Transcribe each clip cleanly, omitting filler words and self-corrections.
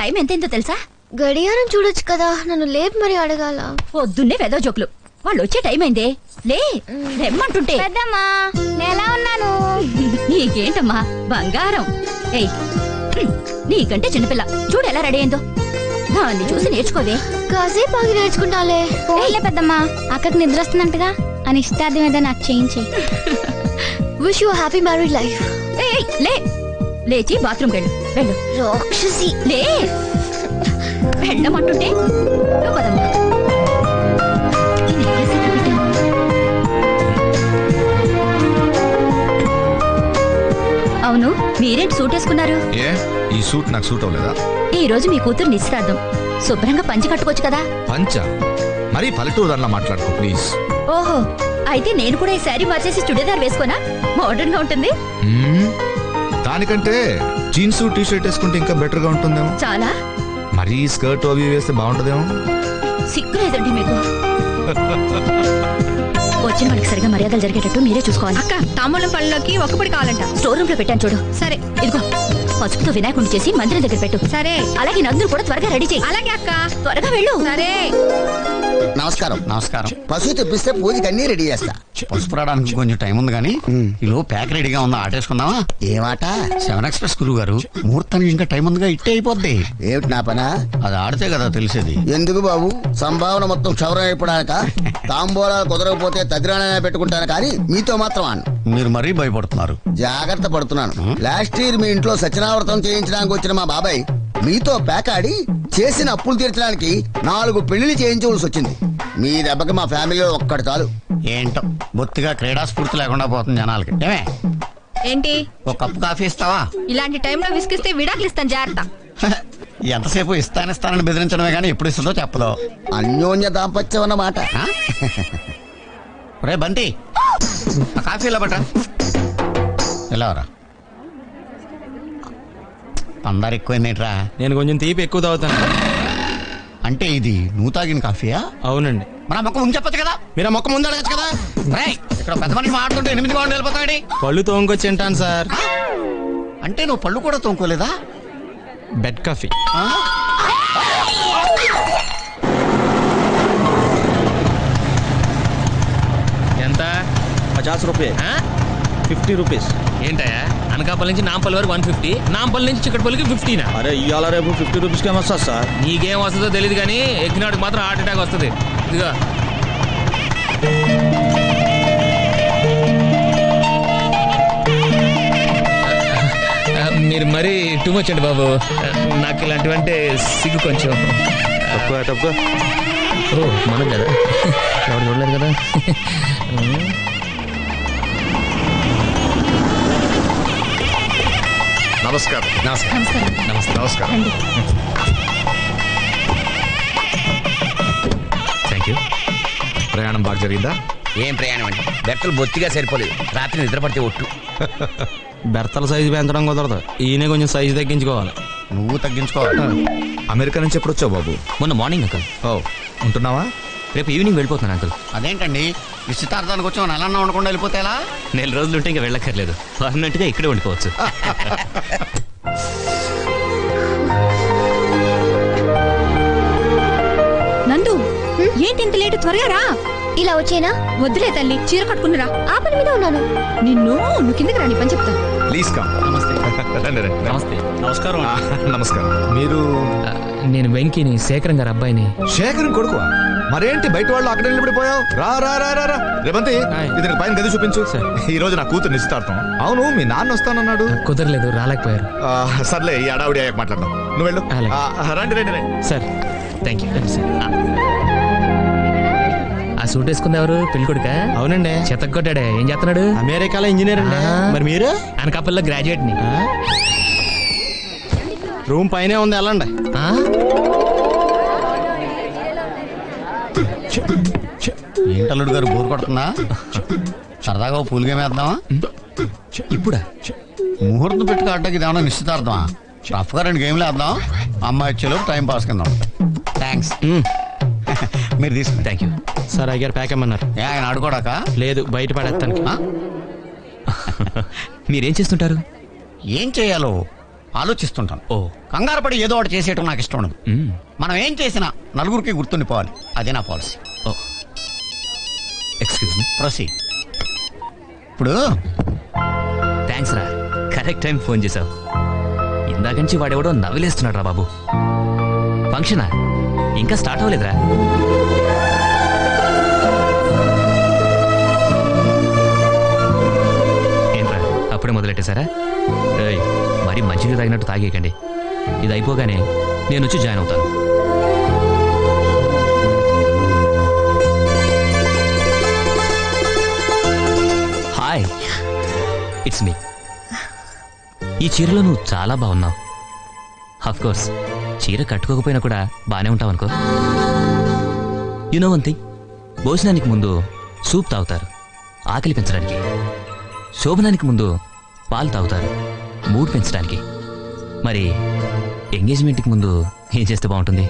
Time ఎంతైందో తెలుసా? గడియారం చూడొచ్చు కదా, నన్ను లేపు మరి అడగాల. పొద్దున్నే వెదో జోకులు. వాళ్ళు వచ్చే టైం అయిందే, లే రెమ్మంటుంటే. పెద్దమ్మా నేలా ఉన్నాను. నీకేంటమ్మా బంగారం. ఏయ్ నీకంటే చిన్నపిల్ల చూడు ఎలా రెడీ అయిందో. దాన్ని చూసి నేర్చుకోవే. కాసేపు ఆగి నేర్చుకుంటాలే. పోలే పెద్దమ్మా, అక్కకి నిద్ర వస్తుందంటగా అని ఇష్టార్థం ఏదో నాకు చేయించి. Wish you happy married life. ఏయ్ లే, లేచి బాత్రూమ్ వెళ్ళు. వెళ్ళు రాక్షసి. లే వెళ్ళమంటుంటే పదమ్మా. అవును, మీరేంటి సూట్ వేసుకున్నారు? ఏ ఈ సూట్ నాకు సూట్ అవ్వలేదా? ఈ రోజు మీ కూతురు నిశ్చితార్థం, శుభ్రంగా పంచి కట్టుకోవచ్చు కదా. పంచ మరీ పల్లెటూరు దానిలా మాట్లాడుకో ప్లీజ్. ఓహో, అయితే నేను కూడా ఈ శారీ మార్చేసి చుడీదార్ వేసుకోనా? మోడర్న్ గా ఉంటుంది. దానికంటే జీన్స్ టీ షర్ట్ వేసుకుంటే ఇంకా బెటర్ గా ఉంటుందేమో. చాలా మరీ స్కర్ట్ అవి వేస్తే బాగుంటుందేమో. సిగ్గులేదండి మీకు. వచ్చిన వాళ్ళకి సరిగా మర్యాదలు జరిగేటట్టు మీరే చూసుకోవాలి. అక్క తాంబూలం పళ్ళలోకి ఒకపడి కావాలంట. స్టోర్ రూమ్ లో పెట్టాను చూడు. సరే ఇదిగో పసుపుతో వినాయకుడిని చేసి మందిరం దగ్గర పెట్టు. సరే. అలాగే నందులు కూడా త్వరగా రెడీ చేయి. అలాగే అక్క, త్వరగా వెళ్ళు. సరే. నమస్కారం. నమస్కారం. పశువు తెప్పిస్తే పూజకి అన్ని రెడీ చేస్తా. పసుపు రావడానికి కొంచెం టైం ఉంది కానీ ఈలో ప్యాక్ రెడీగా ఉందా, ఆటేసుకుందామా? ఏమాట? 7 ఎక్స్ప్రెస్ గురువు గారు, ముహూర్తానికి ఇంకా టైం ఉందిగా, ఇట్టే అయిపోద్ది. ఏమిటి నా పనా? అది ఆడితే కదా తెలిసేది. ఎందుకు బాబు, సంభావన మొత్తం క్షవరం అయిపోడాక తాంబూలాలు కుదరకపోతే తదిరాణనే పెట్టుకుంటాను కానీ మీతో మాత్రం అన్న. మీరు మరీ భయపడుతున్నారు. జాగ్రత్త పడుతున్నాను. లాస్ట్ ఇయర్ మీ ఇంట్లో సత్యనావ్రతం చేయించడానికి వచ్చిన మా బాబాయ్ మీతో పేకాడి చేసిన అప్పులు తీర్చడానికి 4 పెళ్లిళ్ళు చేయించవలసి వచ్చింది. మీ దెబ్బకి మా ఫ్యామిలీలో ఒక్కటి చాలు. ఏంటో బొత్తిగా క్రీడా స్ఫూర్తి లేకుండా పోతుంది జనాలకి. ఏమే ఏంటి ఒక కప్పు కాఫీ ఇస్తావా? ఇలాంటి టైంలో విసిగిస్తే విడాకులు ఇస్తాను, జాగ్రత్త. ఎంతసేపు ఇస్తానని బెదిరించడమే కానీ ఎప్పుడు ఇస్తుందో చెప్పదో. అన్యోన్య దాంపత్యం అన్నమాట. రే బంటి, ఆ కాఫీ ఇలా బట్ట ఇలావరా. పందారు ఎక్కువైందేట్రా? నేను కొంచెం తీపి ఎక్కువ తాగుతాను. అంటే ఇది నువ్వు తాగిన కాఫీయా? అవునండి. మన మొక్క ముందు చెప్పచ్చు కదా. మీరు మొక్క ముందు అడగచ్చు కదా. ఇక్కడ పెద్ద మనిషి మాట్లాడుతుంటే 8 గంటలు వెళ్ళిపోతాడు. పళ్ళు తోముకొచ్చి తింటాను సార్. అంటే నువ్వు పళ్ళు కూడా తోముకోలేదా? Bed coffee. ఎంత? 50 రూపాయలు. 50 రూపీస్. ఏంటయ్యా, అనకాపల్లి నుంచి నాంపల్లి వరకు 150, నాంపల్లి నుంచి చిక్కడపల్లికి 50. అరే ఇవాళ రేపు 50 రూపీస్కి ఏమొస్తా సార్? నీకేం వస్తుందో తెలియదు కానీ ఎక్కినాడికి మాత్రం హార్ట్ అటాక్ వస్తుంది. ఇదిగా మీరు మరీ టూ మచ్ అండి బాబు. నాకు ఇలాంటివంటే సిగ్గు కొంచెం. తక్కువ. ఓ మనం కదా, ఎవరు చూడలేదు కదా. నమస్కారం. నమస్కారం. Thank you. ప్రయాణం బాగా జరిగిందా? ఏం ప్రయాణం అండి, బెర్తలు బొత్తిగా సరిపోలేదు. రాత్రి నిద్ర పడితే ఒట్టు. బెర్తల సైజు పెంచడం కుదరదు, ఈయన కొంచెం సైజు తగ్గించుకోవాలి. నువ్వు తగ్గించుకోవాలి. అమెరికా నుంచి ఎప్పుడు వచ్చావు బాబు? మొన్న మార్నింగ్ అంకుల్. ఓ ఉంటున్నావా? రేపు ఈవినింగ్ వెళ్ళిపోతున్నాను అంకుల్. అదేంటండి, నిశ్చితార్థానికి వచ్చి నెలన్నా ఉండకుండా వెళ్ళిపోతే ఎలా? 4 రోజులు ఉంటే ఇంకా వెళ్ళక్కర్లేదు, పర్మనెంట్ గా ఇక్కడే ఉండిపోవచ్చు. నందు ఏంటి ఇంత లేటు? త్వరగా రా. ఇలా వచ్చేనా? వద్దులే తల్లి, చీర కట్టుకుని రా. ఆ పని మీద ఉన్నాను. నువ్వు కిందకి రాని పని చెప్తా. Please come. నమస్తే. రండి. నమస్తే. నమస్కారం. నమస్కారం. మీరు? నేను వెంకీని, శేఖరం గారు అబ్బాయిని. శేఖరం కొడుకు? మరేంటి బయట వాళ్ళు అక్కడ నిలబడిపోయావు? రా రేవంతి, ఇది పైన గది చూపించు. ఈ రోజు నా కూతురు నిశ్చితార్థం. అవును, మీ నాన్న వస్తానన్నాడు. కుదరలేదు, రాలేకపోయారు. సర్లే, ఈ అడావుడి అయ్యాక మాట్లాడదాం. నువ్వు వెళ్ళు. రండి. Sir thank you. ఆ సూట్ వేసుకుంది ఎవరు? పెళ్ళికొడుకా? అవునండి. చెత్త కొట్టాడే. ఏం చేస్తున్నాడు? అమెరికాలో ఇంజనీర్ అండి. మరి మీరు? అనకాపల్లిలో గ్రాడ్యుయేట్ ని. రూమ్ పైనే ఉంది, వెళ్ళండి. ఏంటల్లుడు గారు బోరు కొడుతుందా? సరదాగా పూల్ గేమ్ వేద్దామా? ఇప్పుడా? ముహూర్తం పెట్టుకు ఆడటానికి ఇదేమన్నా నిశ్చితార్థమా? రఫ్ గా 2 గేమ్లు వేద్దాం, అమ్మాయి వచ్చేలోపు టైం పాస్ కింద. థ్యాంక్స్. మీరు తీసుకుని. Thank you sir. అయ్యారు ప్యాక్ అమ్మన్నారు. ఆయన ఆడుకోడాక? లేదు, బయట పడేస్తాను. మీరేం చేస్తుంటారు? ఏం చేయాలో ఆలోచిస్తుంటాను. ఓ కంగారు పడి ఏదో ఒకటి చేసేయటం నాకు ఇష్టం ఉండదు. మ్మ్. మనం ఏం చేసినా నలుగురికి గుర్తుండిపోవాలి, అదే నా పాలసీ. ఓ ఎక్స్క్యూజ్ మీ. ప్రొసీడ్. ఇప్పుడు థ్యాంక్స్ రా, కరెక్ట్ టైం ఫోన్ చేసావు. ఇందాక నుంచి వాడెవడో నవ్విలేస్తున్నాడు రా బాబు. ఫంక్షనా ఇంకా స్టార్ట్ అవ్వలేదురా. ఏంట్రా అప్పుడే మొదలెట్టేశారా? ఏయ్, మరీ మంచిగా తాగినట్టు తాగేయకండి. ఇది అయిపోగానే నేను వచ్చి జాయిన్ అవుతాను. Hi, it's me. ఈ చీరలో నువ్వు చాలా బాగున్నావు. ఆఫ్ కోర్స్ చీర కట్టుకోకపోయినా కూడా బానే ఉంటావు అనుకో. యు నో వన్ థింగ్, భోజనానికి ముందు సూప్ తాగుతారు ఆకలి పెంచడానికి, శోభనానికి ముందు పాలు తాగుతారు మూడ్ పెంచడానికి. మరి ఎంగేజ్మెంట్కి ముందు ఏం చేస్తే బాగుంటుంది?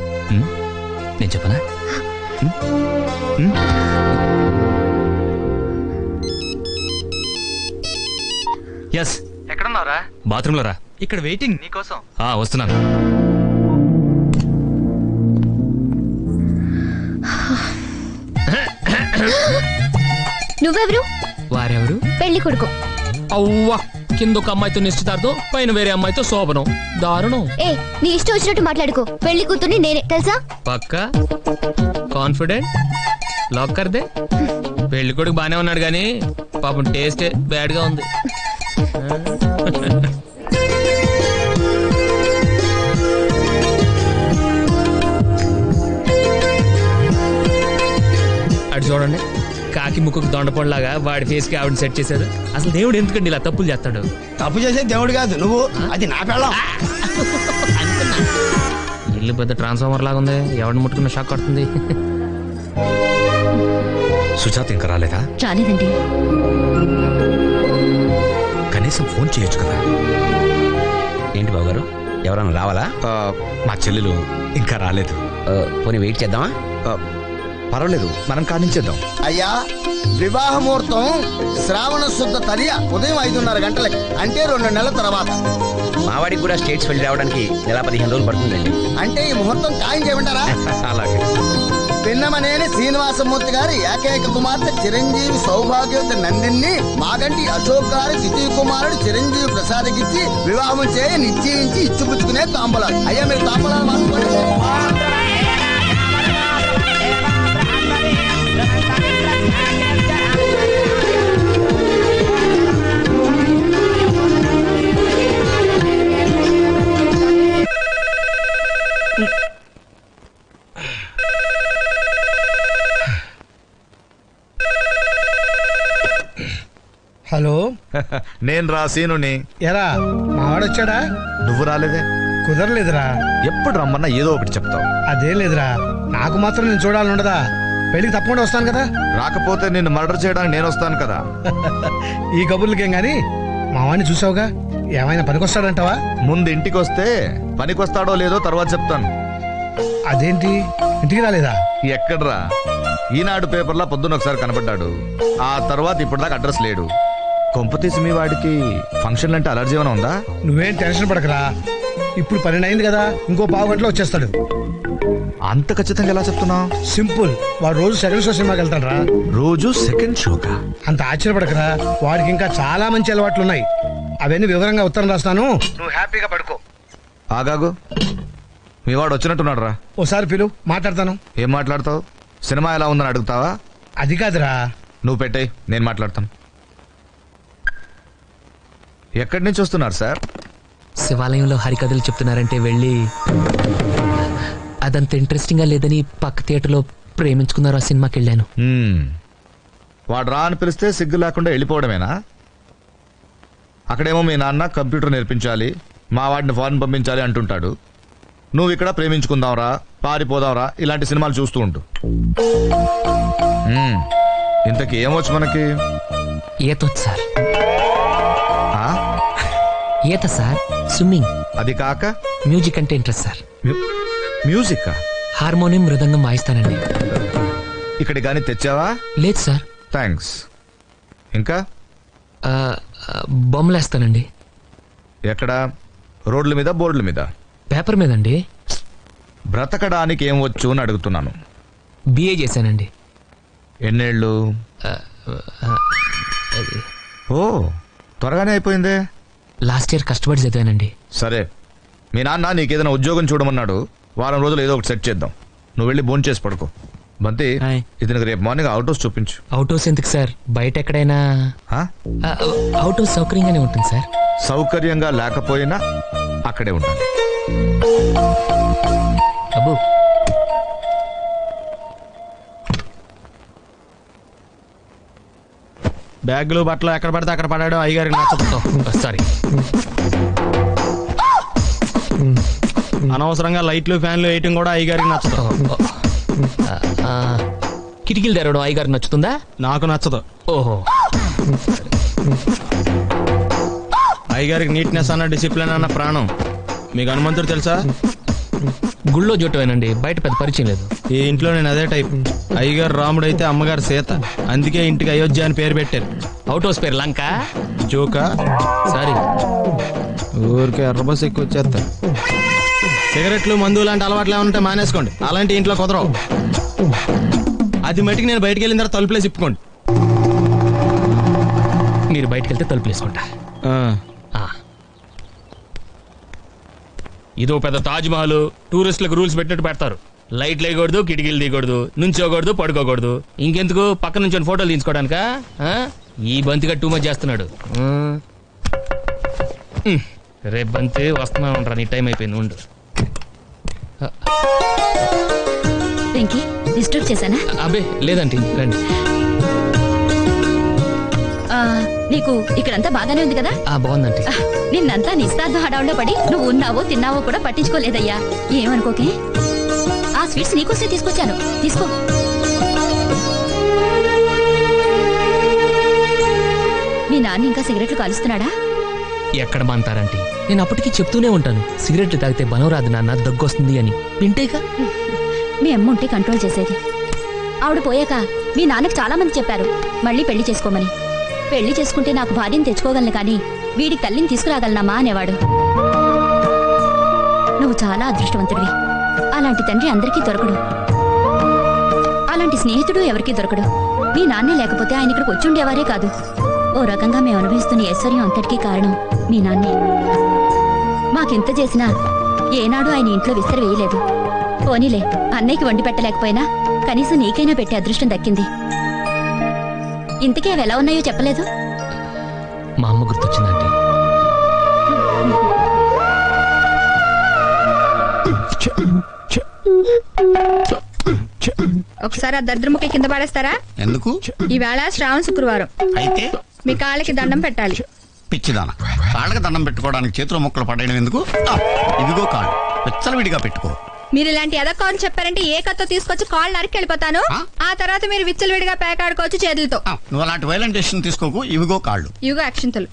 నేను చెప్పనా? ఎస్. ఎక్కడున్నారా? బాత్రూంలో రా. ఇక్కడ వెయిటింగ్ నీకోసం. వస్తున్నాను. నువ్వెవరు? వారెవరు? పెళ్లి కొడుకు. అవ్వా, కింద ఒక అమ్మాయితో నిశ్చితార్థం, పైన వేరే అమ్మాయితో శోభనం. దారుణం. ఏ, నీ ఇష్టం వచ్చినట్టు మాట్లాడుకో. పెళ్లి కూతుర్ని నేనే, తెలుసా? పక్కా కాన్ఫిడెంట్ లాక్ కర్దే. పెళ్లి కొడుకు బానే ఉన్నాడు గానీ పాపం టేస్టే బ్యాడ్ గా ఉంది. అటు చూడండి, కాకి ముక్కుకు దొండపండులాగా వాడి ఫేస్ కి ఆవిడ సెట్ చేశారు. అసలు దేవుడు ఎందుకండి ఇలా తప్పులు చేస్తాడు? తప్పు చేసే దేవుడు కాదు నువ్వు, అది నా పెళ్ళం. ఇల్లు పెద్ద ట్రాన్స్ఫార్మర్ లాగా ఉంది, ఎవరిని ముట్టుకున్న షాక్ కొడుతుంది. సుజాత ఇంకా రాలేదా? రాలేదండి. కనీసం ఫోన్ చేయొచ్చు కదా. ఏంటి బావగారు, ఎవరన్నా రావాలా? మా చెల్లెలు ఇంకా రాలేదు. పోనీ వెయిట్ చేద్దామా? పర్వాలేదు, మనం కానించేద్దాం. అయ్యా, వివాహ ముహూర్తం శ్రావణ శుద్ధ తదియ ఉదయం 5:30 గంటలకి, అంటే 2 నెలల తర్వాత. మావాడికి కూడా స్టేట్స్ వెళ్ళి రావడానికి నెల 15 రోజులు పడుతుందండి. అంటే ఈ ముహూర్తం ఖాయం చేయమంటారా? అలాగే. పిన్నమనేని శ్రీనివాసమూర్తి గారి ఏకైక కుమార్తె చిరంజీవి సౌభాగ్యవతి నందిని మాగంటి అశోక్ గారి ద్వితీయ కుమారుడు చిరంజీవి ప్రసాద్కిచ్చి వివాహం చేయి నిశ్చయించి ఇచ్చిపుచ్చుకునే తాంబూలాలు. అయ్యా, మీరు తాంబూలాలు మార్చుకోండి. హలో, నేను రా సీనుని. ఎరా మావాడొచ్చాడా? నువ్వు రాలేదే. కుదరలేదురా. ఎప్పుడు రమ్మన్నా ఏదో ఒకటి చెప్తావు. అదే లేదురా, నాకు మాత్రం నేను చూడాలని ఉండదా? పెళ్లికి తప్పకుండా వస్తాను కదా. రాకపోతే నిన్ను మర్డర్ చేయడానికి నేను వస్తాను కదా. ఈ కబుర్లకేం గాని మావాడిని చూసావుగా, ఏమైనా పనికొస్తాడంటావా? ముందు ఇంటికి వస్తే పనికొస్తాడో లేదో తర్వాత చెప్తాను. అదేంటి, ఇంటికి రాలేదా? ఎక్కడ్రా, ఈనాడు పేపర్లో పొద్దున్న ఒకసారి కనపడ్డాడు. ఆ తర్వాత ఇప్పటిదాకా అడ్రస్ లేడు. కొంపతీసి మీ వాడికి ఫంక్షన్ అంటే అలర్జీ ఏమైనా ఉందా? నువ్వేం టెన్షన్ పడకరా, ఇప్పుడు 12 అయింది కదా, ఇంకో పావు గంటలో వచ్చేస్తాడు. అంత ఖచ్చితంగా ఎలా చెప్తున్నావు? సింపుల్, వాడు రోజు సెకండ్ షో సినిమాకి వెళ్తాడు రా. రోజు సెకండ్ షోకా? అంత ఆశ్చర్యపడకరా, వాడికి ఇంకా చాలా మంచి అలవాట్లు ఉన్నాయి. అవన్నీ వివరంగా ఉత్తరం రాస్తాను, నువ్వు హ్యాపీగా పడుకో. ఆగాగు, మీ వాడు వచ్చినట్టున్నాడు రా. ఓసారి పిలు, మాట్లాడతాను. ఏం మాట్లాడతావు? సినిమా ఎలా ఉందని అడుగుతావా? అది కాదురా. నువ్వు పెట్టేయ్, నేను మాట్లాడతాను. ఎక్కడి నుంచి వస్తున్నారు సార్? శివాలయంలో హరికథలు చెప్తున్నారంటే వెళ్ళి, అదంత ఇంట్రెస్టింగ్ గా లేదని పక్క థియేటర్లో ప్రేమించుకున్నారు ఆ సినిమాకి వెళ్ళాను. వాడు రా అని పిలిస్తే సిగ్గు లేకుండా వెళ్ళిపోవడమేనా? అక్కడేమో మీ నాన్న కంప్యూటర్ నేర్పించాలి, మా వాడిని ఫారెన్ పంపించాలి అంటుంటాడు. నువ్వు ఇక్కడ ప్రేమించుకుందాంరా, పారిపోదాంరా ఇలాంటి సినిమాలు చూస్తూ ఉంటూ. ఇంతకీ ఏమొచ్చు మనకి? ఈతొచ్చు సార్. ఈత సార్, స్విమ్మింగ్. అది కాక మ్యూజిక్ అంటే ఇంట్రెస్ట్ సార్. మ్యూజిక్? హార్మోనియం, మృదంగం వాయిస్తానండి. ఇక్కడ కానీ తెచ్చావా? లేదు సార్. థ్యాంక్స్. ఇంకా బొమ్మలేస్తానండి. ఎక్కడ? రోడ్ల మీద బోర్డుల మీద? పేపర్ మీదండి. బ్రతకడానికి ఏం వచ్చు అని అడుగుతున్నాను. బిఏ చేశానండి. ఎన్నేళ్ళు? ఓ, త్వరగానే అయిపోయిందే. లాస్ట్ ఇయర్ కష్టపడి చదివానండి. సరే, మీ నాన్న నీకేదైనా ఉద్యోగం చూడమన్నాడు. వారం రోజులు ఏదో ఒకటి సెట్ చేద్దాం. నువ్వు వెళ్ళి భోంచేసి చేసి పడుకో. బంతి, ఇతనికి రేపు మార్నింగ్ అవుట్ హౌస్ చూపించు. అవుట్ హౌస్ ఎందుకు సార్? బయట ఎక్కడైనా అవుట్ హౌస్ సౌకర్యంగానే ఉంటుంది సార్. సౌకర్యంగా లేకపోయినా అక్కడే ఉంటుంది. అబ్బో, బ్యాగులు బట్టలు ఎక్కడ పడితే అక్కడ పడాడు అయ్యగారికి నచ్చదు. సారీ. అనవసరంగా లైట్లు ఫ్యాన్లు వేయటం కూడా అయ్యగారికి నచ్చదు. కిటికీలు తెరవడం అయ్యగారికి నచ్చుతుందా? నాకు నచ్చదు. ఓహో. అయ్యగారికి నీట్నెస్ అన్న డిసిప్లిన్ అన్న ప్రాణం. మీకు హనుమంతుడు తెలుసా? గుళ్ళో జోటమేనండి, బయట పెద్ద పరిచయం లేదు. ఈ ఇంట్లో నేను అదే టైప్. అయ్యగారు రాముడు అయితే అమ్మగారు సీత. అందుకే ఇంటికి అయోధ్య అని పేరు పెట్టారు. అవుట్ హౌస్ పేరు లంక. జోకా? సారీ, ఊరికే ఎర్ర బస్ ఎక్కువ వచ్చేస్తారు. సిగరెట్లు మందు లాంటి అలవాట్లు ఏమంటే మానేసుకోండి. అలాంటి ఇంట్లో కుదరవు. అది మటుకు నేను బయటకు వెళ్ళిన తర్వాత తలుపులేసి ఇప్పుకోండి. మీరు బయటకు వెళ్తే తలుపులు వేసుకుంటా. ఇదో పెద్ద తాజ్ మహల్. టూరిస్టులకు రూల్స్ పెట్టినట్టు పెడతారు. లైట్లు వేయకూడదు, కిటికీలు తీయకూడదు, నుంచోకూడదు, పడుకోకూడదు. ఇంకెందుకు పక్క నుంచి ఫోటోలు తీసుకోవడానికా? ఈ బంతిగా టూ మచ్ చేస్తున్నాడు. రేపు బంతి వస్తున్నా ఉండరా, నీ టైం అయిపోయింది, ఉండు. వెంకీ, డిస్టర్బ్ చేశానా? అబ్బే లేదండి, రండి. నీకు ఇక్కడంతా బాగానే ఉంది కదా? బాగుందండి. నిన్నంతా నిస్తార్థ హడావుల్లో పడి నువ్వు ఉన్నావో తిన్నావో కూడా పట్టించుకోలేదయ్యా. ఏమనుకోకే, ఆ స్వీట్స్ నీకోసే తీసుకొచ్చాను, తీసుకో. మీ నాన్న ఇంకా సిగరెట్లు కాలుస్తున్నాడా? ఎక్కడ మాంటారంటే నేను అప్పటికి చెప్తూనే ఉంటాను, సిగరెట్లు తాగితే బలం రాదు నాన్న, దగ్గొస్తుంది అని. వింటేగా. మీ అమ్మ ఉంటే కంట్రోల్ చేసేది. ఆవిడ పోయాక మీ నాన్నకి చాలా మంది చెప్పారు మళ్ళీ పెళ్లి చేసుకోమని. పెళ్లి చేసుకుంటే నాకు భార్యను తెచ్చుకోగలను కానీ వీడికి తల్లిని తీసుకురాగలనమ్మా అనేవాడు. నువ్వు చాలా అదృష్టవంతుడివి. అలాంటి తండ్రి అందరికీ దొరకడు. అలాంటి స్నేహితుడు ఎవరికీ దొరకడు. మీ నాన్నే లేకపోతే ఆయన ఇక్కడికి వచ్చి ఉండేవారే కాదు. ఓ రకంగా మేము అనుభవిస్తున్న ఐశ్వర్యం అంతటికీ కారణం మీ నాన్నే. మాకెంత చేసినా ఏనాడు ఆయన ఇంట్లో విస్తర వేయలేదు. పోనీలే, అన్నయ్యకి వండి పెట్టలేకపోయినా కనీసం నీకైనా పెట్టే అదృష్టం దక్కింది. ఇంతకీ అవి ఎలా ఉన్నాయో చెప్పలేదు. మా అమ్మ గుర్తొచ్చిందండి. ఒకసారి ఆ దరిద్రముఖి కింద పడేస్తారా? ఎందుకు? ఈవేళ శ్రావణ శుక్రవారం. అయితే మీ కాళ్ళకి దండం పెట్టాలి. పిచ్చిదాన, కాళ్ళకి దండం పెట్టుకోవడానికి చేతుల ముక్కలు పడేయడం ఎందుకు? ఇదిగో కాళ్ళు విచ్చలవిడిగా పెట్టుకో. మీరు ఇలాంటి ఎదకాలు చెప్పారంటే ఏ కత్తో తీసుకొచ్చి కాళ్ళు నరికి వెళ్ళిపోతాను. ఆ తర్వాత మీరు విచ్చలవిడిగా పేకాడుకోవచ్చు చేతులతో. నువ్వు అలాంటి వైలెంట్ డెసిషన్ తీసుకోకు. ఇవిగో కాళ్ళు. ఇవిగో అక్షింతలు.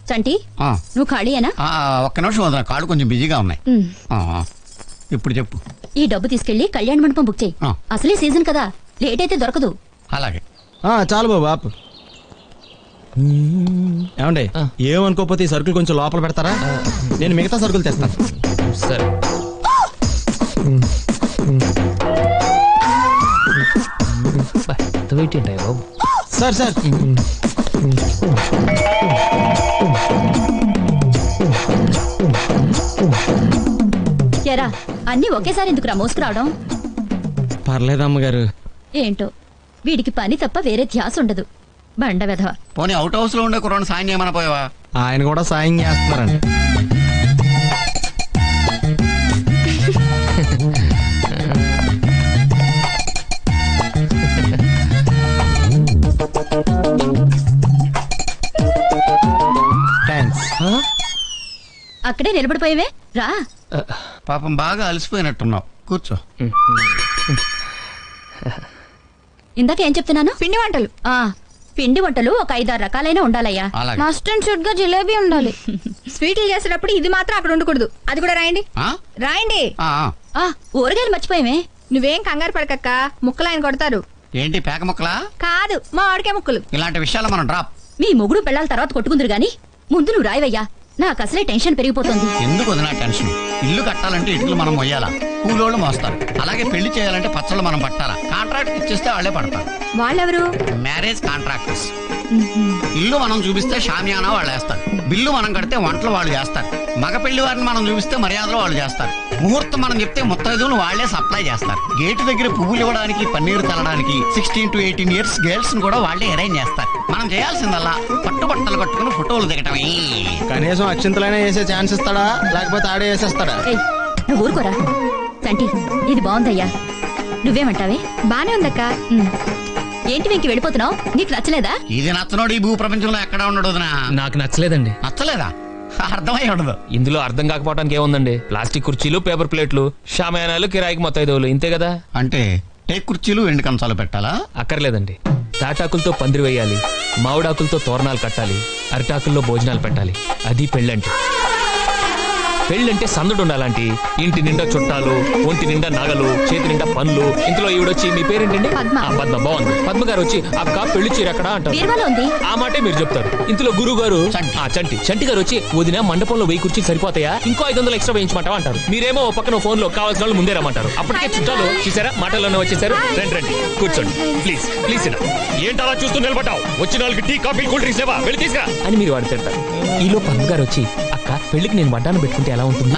చంటి, నువ్వు ఖాళీయేనా? ఒక్క నిమిషం వదిన, కాళ్ళు కొంచెం బిజీగా ఉన్నాయి. ఇప్పుడు చెప్పు. ఈ డబ్బు తీసుకెళ్లి కళ్యాణ మండపం బుక్ చేయి. అసలే సీజన్ కదా, లేట్ అయితే దొరకదు. అలాగే. చాలు బాబు ఆపు. ఏమండి, ఏమనుకోకపోతే ఈ సరుకులు కొంచెం లోపల పెడతారా? నేను మిగతా సరుకులు తెస్తాను. సరే. వెయిట్ ఏంటి బాబు? సార్ సార్, ఎరా అన్ని ఒకేసారి ఎందుకురా మోసుకురావడం? పర్లేదమ్మగారు. ఏంటో వీడికి పని తప్ప వేరే ధ్యాస ఉండదు. బండ వెధవ. పోనీ అవుట్ హౌస్ లో ఉండే కుర్రాన్ని సాయం చేయమని పోయావా? ఆయన కూడా సాయం చేస్తున్నారండి. అక్కడే నిలబడిపోయేవే, రా. పాపం బాగా అలసిపోయినట్టున్నావు, కూర్చో. ఇందాక ఏం చెప్తున్నాను? పిండి వంటలు. పిండి వంటలు ఒక 5-6 రకాలైన ఉండాలయ్యా. మస్ట్ అండ్ షుడ్ గా జిలేబీ ఉండాలి. స్వీట్లు చేసేటప్పుడు ఇది మాత్రం అక్కడ ఉండకూడదు. అది కూడా రాయండి. రాయండి. ఊరగాయలు మర్చిపోయేవే. నువ్వేం కంగారు పడకక్క, ముక్కలు ఆయన కొడతారు. ఏంటి పేక ముక్కలా? కాదు, మా ఆడికే ముక్కలు. ఇలాంటి విషయాలు మనం డ్రాప్. మీ మొగుడు పెళ్ళాల తర్వాత కొట్టుకుందరు గాని ముందు నువ్వు రాయవయ్యా. నాకు అసలే టెన్షన్ పెరిగిపోతుంది. ఎందుకు వదినా టెన్షన్? ఇల్లు కట్టాలంటే ఇటుకలు మనం మొయ్యాలా, కూలోళ్ళు మోస్తారు. అలాగే పెళ్లి చేయాలంటే పచ్చళ్ళు మనం పట్టాలా. కాంట్రాక్ట్ ఇచ్చేస్తే వాళ్ళే పడతారు. వాళ్ళెవరు? Marriage contractors. ఇల్లు మనం చూపిస్తే షామియానా వాళ్ళు వేస్తారు, బిల్లు మనం కడితే వంటలు వాళ్ళు చేస్తారు, మగ పెళ్లి వారిని మనం చూపిస్తే మర్యాదలు వాళ్ళు చేస్తారు, ముహూర్తం మనం చెప్తే ముత్తైదువులు వాళ్లే సప్లై చేస్తారు, గేటు దగ్గర పువ్వులు ఇవ్వడానికి పన్నీరు చల్లడానికి 16 to 18 years గర్ల్స్ కూడా వాళ్లే అరేంజ్ చేస్తారు. మనం చేయాల్సిందల్లా పట్టుబట్టలు కట్టుకుని ఫోటోలు దిగటమే. కనీసం అక్షింతలైనా వేసే ఛాన్స్ ఇస్తాడా, లేకపోతే ఆడే వేసేస్తాడా? నువ్వు ఊరుకోరా సంటి, ఇది బాగుందయ్యా. నువ్వేమంటావే? బానే ఉందక్క. ఏంటి వెంకి వెళ్ళిపోతున్నావు? నీకు నచ్చలేదా? ఇది నచ్చనోడు ఈ భూ ప్రపంచంలో ఎక్కడ ఉండడు. నాకు నచ్చలేదండి. నచ్చలేదా? అర్థమై ఉండదు. ఇందులో అర్థం కాకపోవడానికి ఏముందండి? ప్లాస్టిక్ కుర్చీలు, పేపర్ ప్లేట్లు, షామయానాలు, కిరాయికి మొత్తైదువులు, ఇంతే కదా. అంటే టేక్ కుర్చీలు, ఎండు కంచాలు పెట్టాలా? అక్కర్లేదండి. తాటాకులతో పందిరి వేయాలి, మామిడాకులతో తోరణాలు కట్టాలి, అరిటాకుల్లో భోజనాలు పెట్టాలి. అది పెళ్ళంటే. పెళ్ళంటే సందడు ఉండాలంటే ఇంటి నిండా చుట్టాలు, ఒంటి నిండా నగలు, చేతి నిండా పనులు. ఇంట్లో ఈవిడొచ్చి మీ పేరేంటండి? పద్మ. బాగుంది. పద్మ గారు వచ్చి అక్క పెళ్లి చీర ఎక్కడ అంటారు. ఆ మాటే మీరు చెప్తారు. ఇంట్లో గురువు గారు చంటి గారు వచ్చి వదిన మండపంలో 1000 కుర్చీలు సరిపోతాయా, ఇంకో 500 ఎక్స్ట్రా వేయించమంటావా అంటారు. మీరేమో పక్కన ఫోన్ లో కావాల్సిన వాళ్ళు ముందే రమ్మంటారు. అప్పటికే చుట్టాలు చూసారా, మాటల్లోనే వచ్చేసారు. రండి కూర్చోండి, ప్లీజ్ ప్లీజ్. ఏంటలా చూస్తూ నిలబడ్డావు? వచ్చిన వాళ్ళకి టీ, కాఫీ, కూల్ డ్రింక్స్ లేవా, వెళ్ళి తీసుకురా అని మీరు వాడు తిడతారు. ఈలో పద్మ గారు వచ్చి అక్క పెళ్లికి నేను వడ్డాను పెట్టుకుంటే ఎలా ఉంటుంది?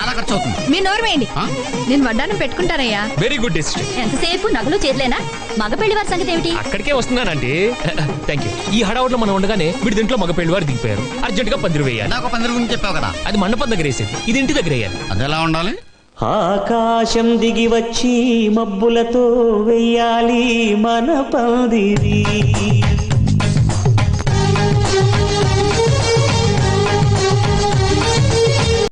మీ నోరు వేయండి. నేను వడ్డానం పెట్టుకుంటానయ్యా. Very good decision. ఎంతసేపు నగలు చేతులేనా? మగ పెళ్లి వారి సంగతి ఏమిటి? అక్కడికే వస్తున్నానండి. Thank you. ఈ హడావుట్లో మనం ఉండగానే వీడి దీంట్లో మగ పెళ్లి వారు దిగిపోయారు. అర్జెంట్ గా పందిరి వేయాలి. నాకు పందిరి గురించి చెప్పావు కదా, అది మండపం దగ్గర వేసేది, ఇది ఇంటి దగ్గర వేయాలి. అది ఎలా ఉండాలి? ఆకాశం దిగి వచ్చి మబ్బులతో వెయ్యాలి మన పందిరి.